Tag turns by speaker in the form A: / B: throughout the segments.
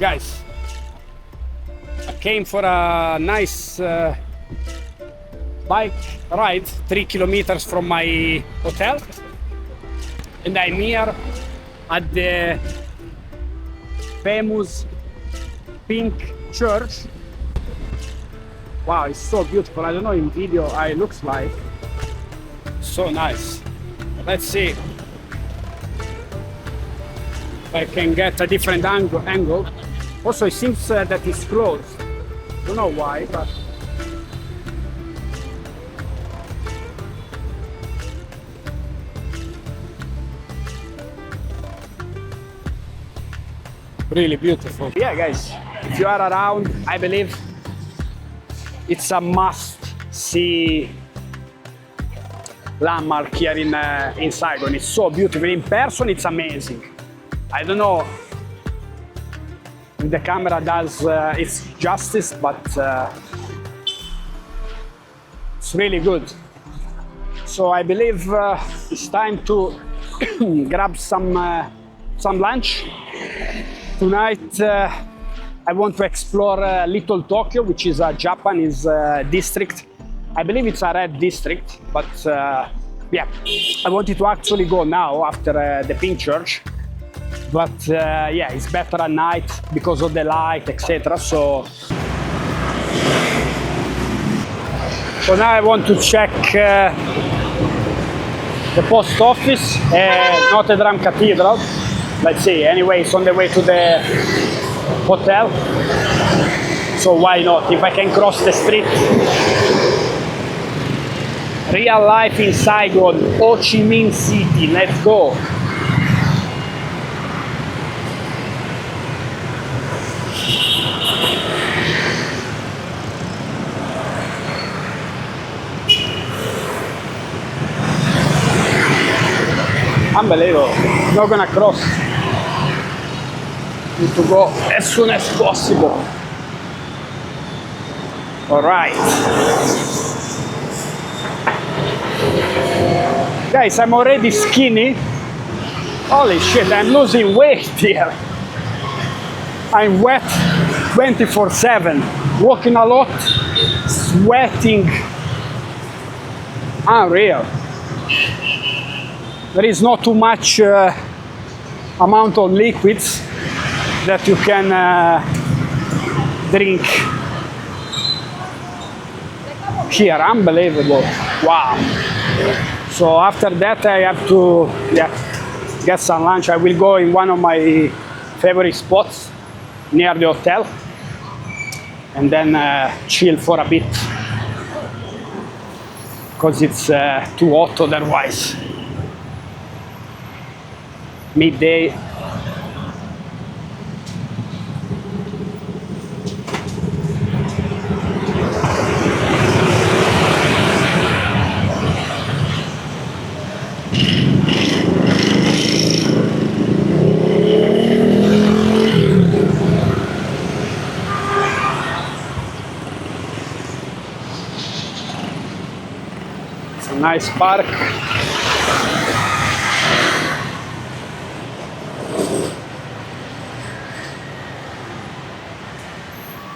A: Guys, I came for a nice bike ride 3 kilometers from my hotel, and I'm here at the famous Pink Church. Wow, it's so beautiful. I don't know in video how it looks like. So nice. Let's see if I can get a different angle. Also, it seems that it's closed. Don't know why, but really beautiful. Yeah, guys, if you are around, I believe it's a must-see landmark here in Saigon. It's so beautiful. In person, it's amazing. I don't know if the camera does its justice, but it's really good. So I believe it's time to grab some lunch. Tonight I want to explore Little Tokyo, which is a Japanese district. I believe it's a red district, but yeah, I wanted to actually go now after the Pink Church. But yeah, it's better at night because of the light, etc. So now I want to check the post office, Notre Cathedral. Let's see. Anyway, it's on the way to the hotel, so why not? If I can cross the street. Real life in Saigon, Ho Chi Minh City. Let's go. Unbelievable. Not gonna cross. Need to go as soon as possible. All right. Guys, I'm already skinny. Holy shit, I'm losing weight here. I'm wet 24/7. Walking a lot, sweating. Unreal. There is not too much amount of liquids that you can drink here. Unbelievable. Wow. So after that I have to get some lunch. I will go in one of my favorite spots near the hotel and then chill for a bit because it's too hot otherwise. Midday. It's a nice park.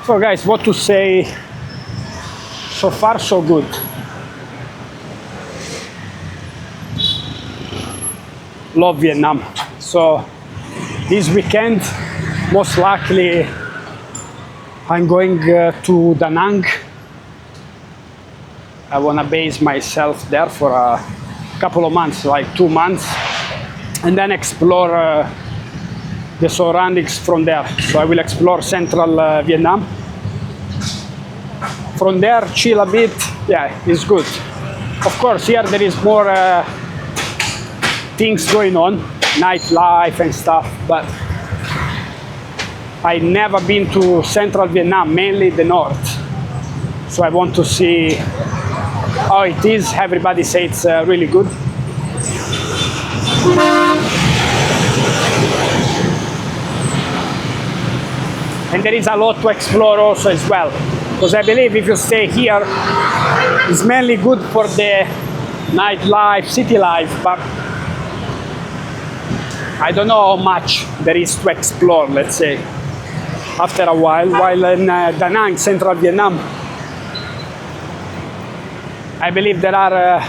A: So guys, what to say? So far so good. Love Vietnam. So this weekend most likely I'm going to Da Nang. I want to base myself there for a couple of months, like 2 months, and then explore the surroundings from there. So I will explore central Vietnam. From there, chill a bit. Yeah, it's good. Of course, here there is more things going on, nightlife and stuff, but I never been to central Vietnam, mainly the north. So I want to see how it is. Everybody says it's really good. And there is a lot to explore also as well, because I believe if you stay here, it's mainly good for the nightlife, city life, but I don't know how much there is to explore, let's say. after a while in Da Nang, central Vietnam, I believe there are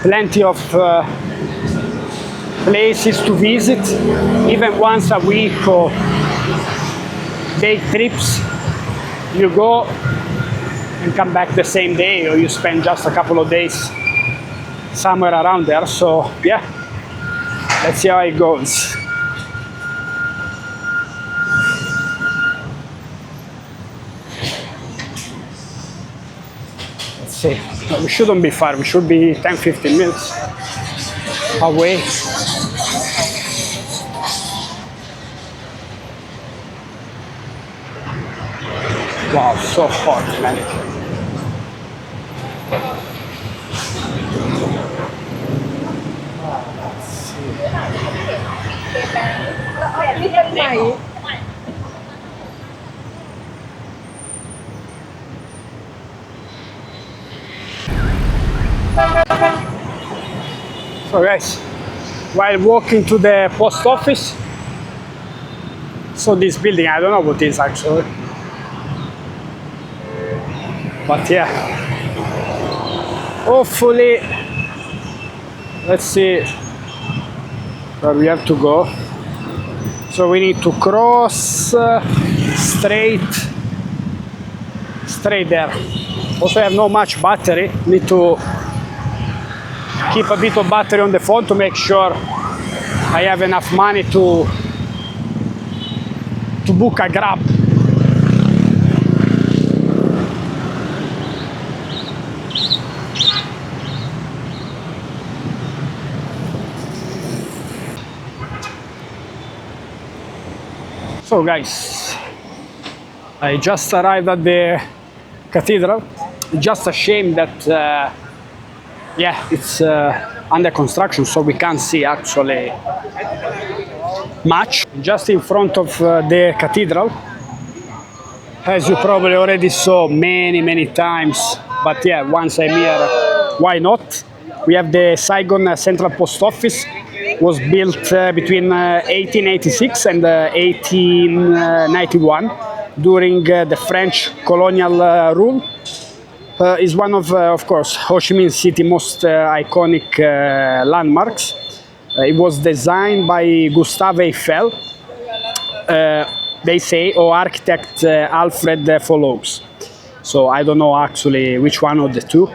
A: plenty of places to visit, even once a week or day trips. You go and come back the same day, or you spend just a couple of days somewhere around there. So yeah, let's see how it goes. Let's see. No, we shouldn't be far. We should be 10-15 minutes away. Wow, so hot, man. So guys, while walking to the post office, so this building, I don't know what it is actually, but yeah, hopefully, let's see where we have to go. So we need to cross straight there. Also I have not much battery, need to keep a bit of battery on the phone to make sure I have enough money to book a Grab. So guys, I just arrived at the cathedral. Just a shame that yeah, it's under construction, so we can't see actually much. Just in front of the cathedral, as you probably already saw many times, but yeah, once I'm here, why not? We have the Saigon Central Post Office. Was built between 1886 and 1891 during the French colonial rule. Is one of course, Ho Chi Minh City most iconic landmarks. It was designed by Gustave Eiffel, they say, or architect Alfred Follows. So I don't know actually which one of the two.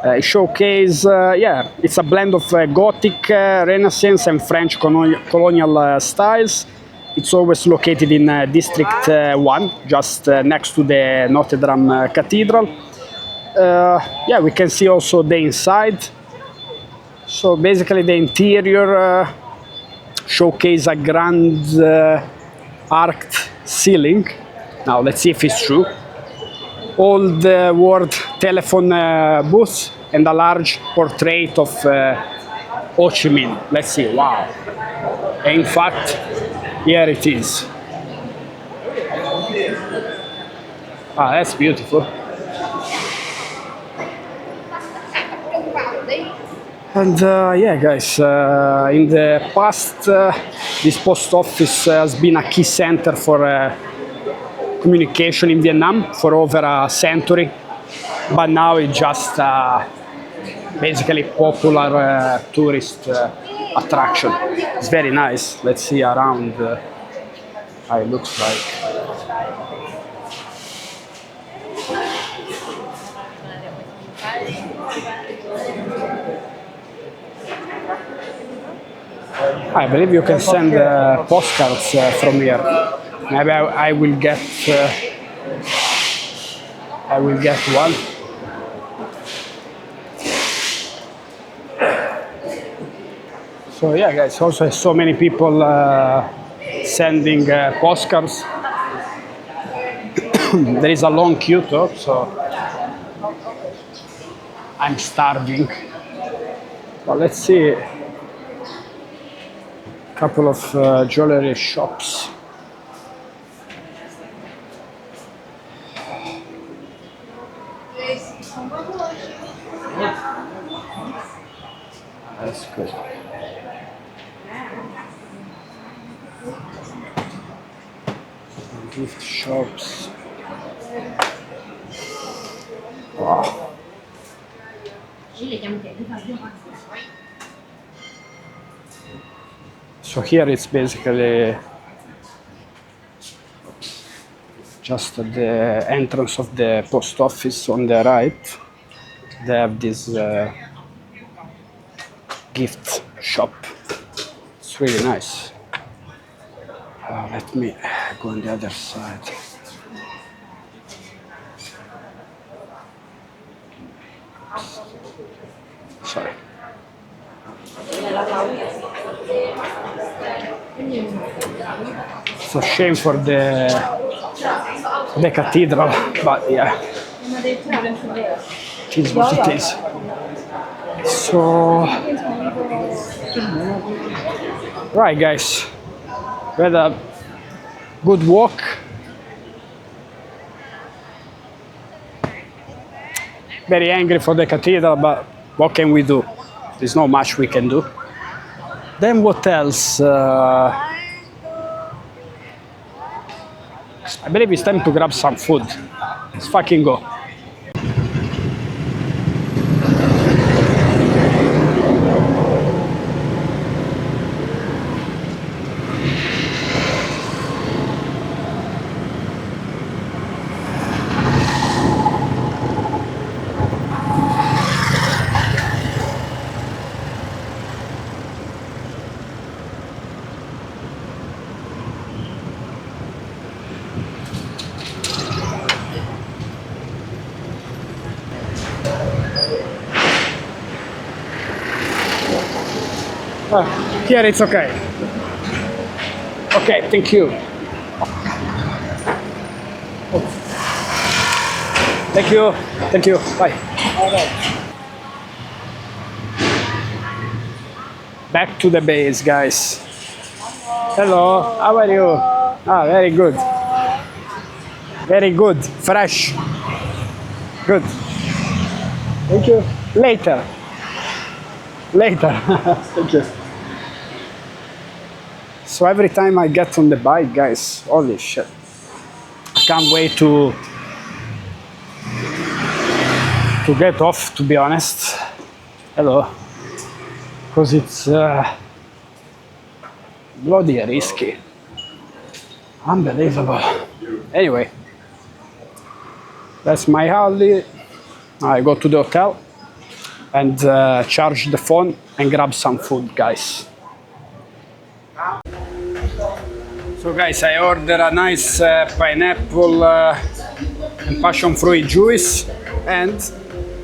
A: It showcases, yeah, it's a blend of Gothic, Renaissance and French colonial styles. It's always located in District 1, just next to the Notre Cathedral. Yeah, we can see also the inside. So basically the interior showcase a grand arched ceiling. Now let's see if it's true. Old world telephone booth and a large portrait of Ho Chi Minh. Let's see, wow. In fact, here it is. Ah, that's beautiful. And yeah, guys, in the past, this post office has been a key center for communication in Vietnam for over a century, but now it's just basically popular tourist attraction. It's very nice. Let's see around how it looks like. I believe you can send postcards from here. Maybe I will get one. So yeah, guys, also so many people sending postcards. There is a long queue though, so I'm starving. Well, let's see a couple of jewelry shops. That's good. Gift shops. Wow. So here it's basically just at the entrance of the post office on the right. They have this gift shop. It's really nice. Let me go on the other side. Sorry. It's a shame for the cathedral, but yeah, it is what it is. So, right, guys, we had a good walk. Very angry for the cathedral, but what can we do? There's not much we can do. Then what else? I believe it's time to grab some food. Let's fucking go. Here it's okay. Okay, thank you. Thank you. Thank you. Bye. Back to the base, guys. Hello. How are you? Ah, very good. Very good. Fresh. Good. Thank you. Later. Later. Thank you. So every time I get on the bike, guys, holy shit. I can't wait to get off, to be honest. Hello. Because it's bloody risky. Unbelievable. Anyway, that's my Harley. I go to the hotel and charge the phone and grab some food, guys. So guys, I ordered a nice pineapple and passion fruit juice and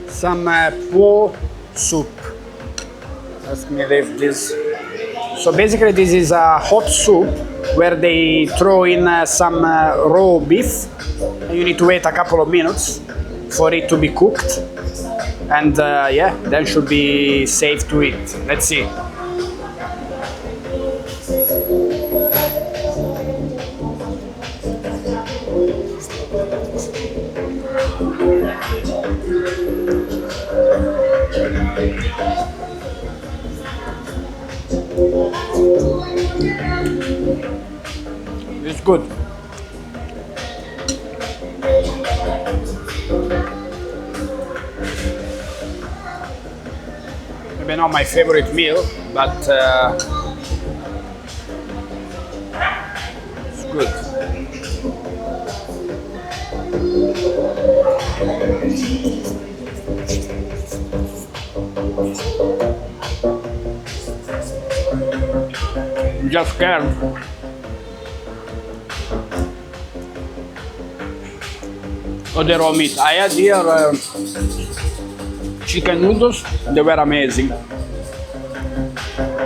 A: some po soup. Let me leave this. So basically this is a hot soup where they throw in some raw beef and you need to wait a couple of minutes for it to be cooked. And yeah, then should be safe to eat. Let's see. It's good. Maybe not my favorite meal, but it's good. I'm just scared. Oh, the raw meat. I had here chicken noodles. They were amazing.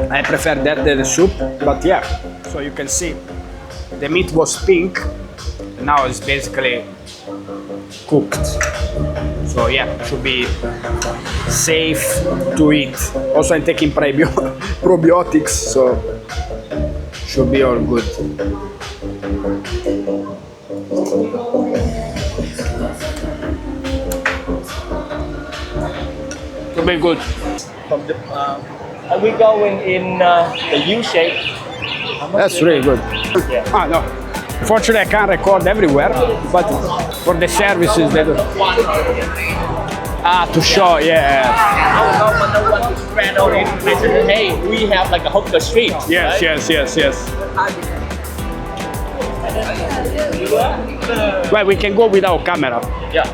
A: I prefer that than the soup, but yeah. So you can see the meat was pink. Now it's basically cooked. So yeah, should be safe to eat. Also, I'm taking probiotics, so should be all good. Should be good.
B: From the, are we going in the U shape?
A: That's really good.
B: Yeah.
A: Ah, no. Fortunately, I can't record everywhere, but for the services they do. To show, yeah.
B: No one to spread all the information. Hey, we have like a hooker street.
A: Yes,
B: right?
A: yes. Well, we can go without camera.
B: Yeah.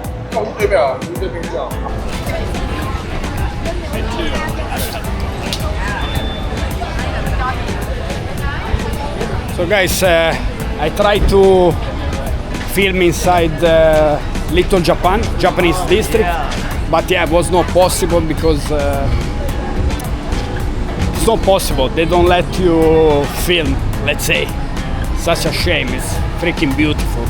A: So guys, I tried to film inside Little Japan, Japanese district, but yeah, it was not possible because it's not possible. They don't let you film, let's say. Such a shame, it's freaking beautiful.